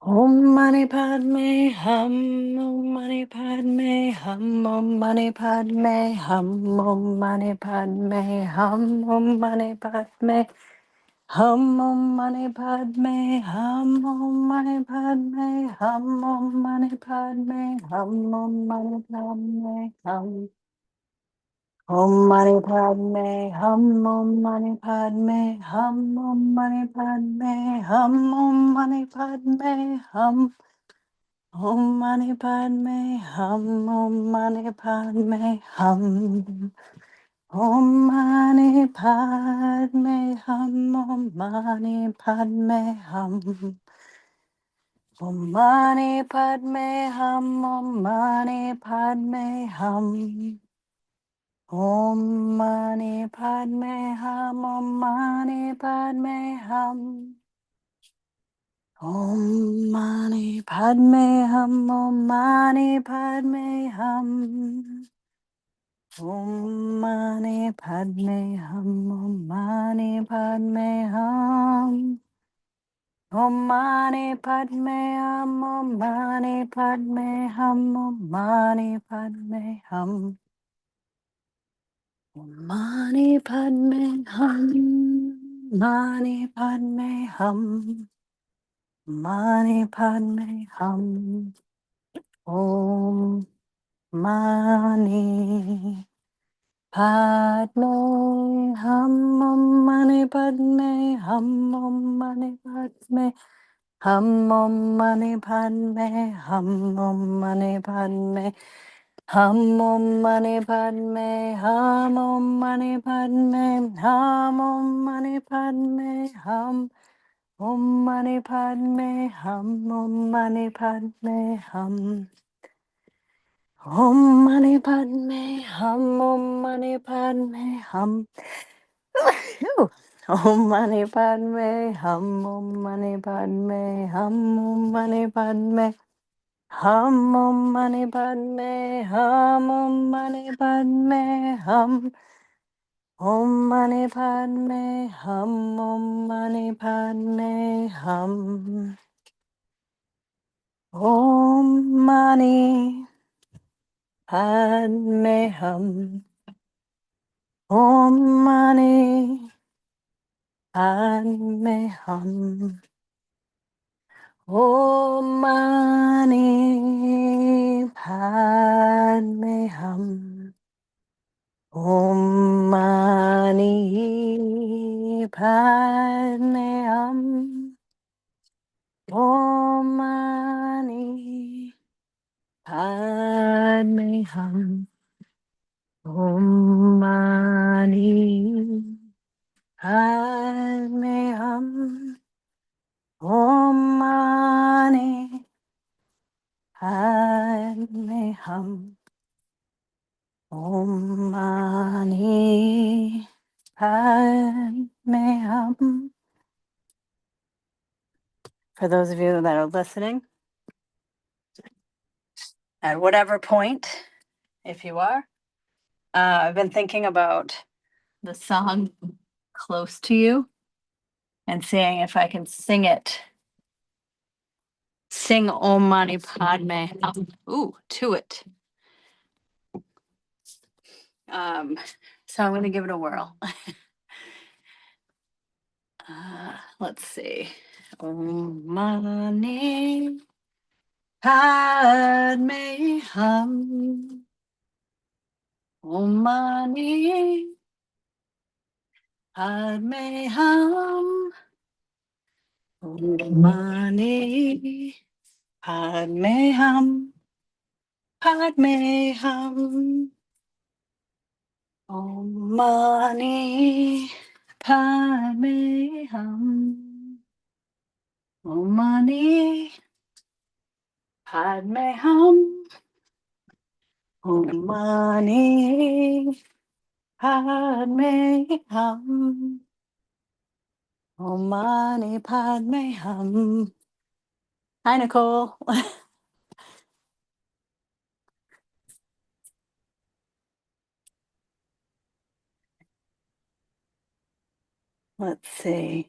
Om Mani Padme Hum, Om Mani Padme Hum, Om Mani Padme Hum, Om Mani Padme Hum, Om Mani Padme Hum, Om Mani Padme Hum, Om Mani Padme Hum, Om Mani Padme Hum, Om Mani Padme Hum. Om Mani Padme Hum, Om Mani Padme Hum, Om Mani Padme Hum, Om Mani Padme Hum. Om Mani Padme Hum, Om Mani Padme Hum. Om Mani Padme Hum, Om Mani Padme Hum. Om Mani Padme Hum, Om Mani Padme Hum. Om Mani Padme Hum, Om Mani Padme Hum. Om Mani Padme Hum, Om Mani Padme Hum. Om Mani Padme Hum, Om Mani Padme Hum. Om Mani Padme Hum, Om Mani Padme Hum, Om Mani Padme Hum. Om Mani Padme Hum, Mani Padme Hum. Mani Padme Hum. Om Mani Padme Hum, Om Mani Padme Hum, Om Mani Padme Hum, Om Mani Padme Hum, Om Mani Padme Hum, Om Mani Padme Hum, Om Mani Padme Hum, Om Mani Padme Hum. Om Mani Padme Hum, Om Mani Padme Hum. Om Mani Padme Hum, Om Mani Padme Hum. Ooh. Om Mani Padme Hum, Om Mani Padme Hum, Om Mani Padme Hum, Om Mani Padme Hum, Om Mani Padme Hum. Om Mani Padme Hum, Om Mani Padme Hum. Om Mani Padme Hum. Om Mani Padme Hum. Om Mani Padme Hum. Om Mani Padme Hum. Om Mani Padme Hum. Om Mani Padme Hum. Om Mani Padme Hum. Om Mani Padme Hum. For those of you that are listening, at whatever point, if you are, I've been thinking about the song Close to You and seeing if I can sing it. Sing Om Mani Padme Hum. Ooh, to it. So I'm going to give it a whirl. Let's see. Om Mani Padme Hum. Om Mani Padme Hum. Om Mani Padme Hum. Padme Hum. Om Mani Padme Hum. Om Mani Padme Hum. Om Mani Padme Hum. Om Mani Padme Hum. Hi, Nicole. Let's see.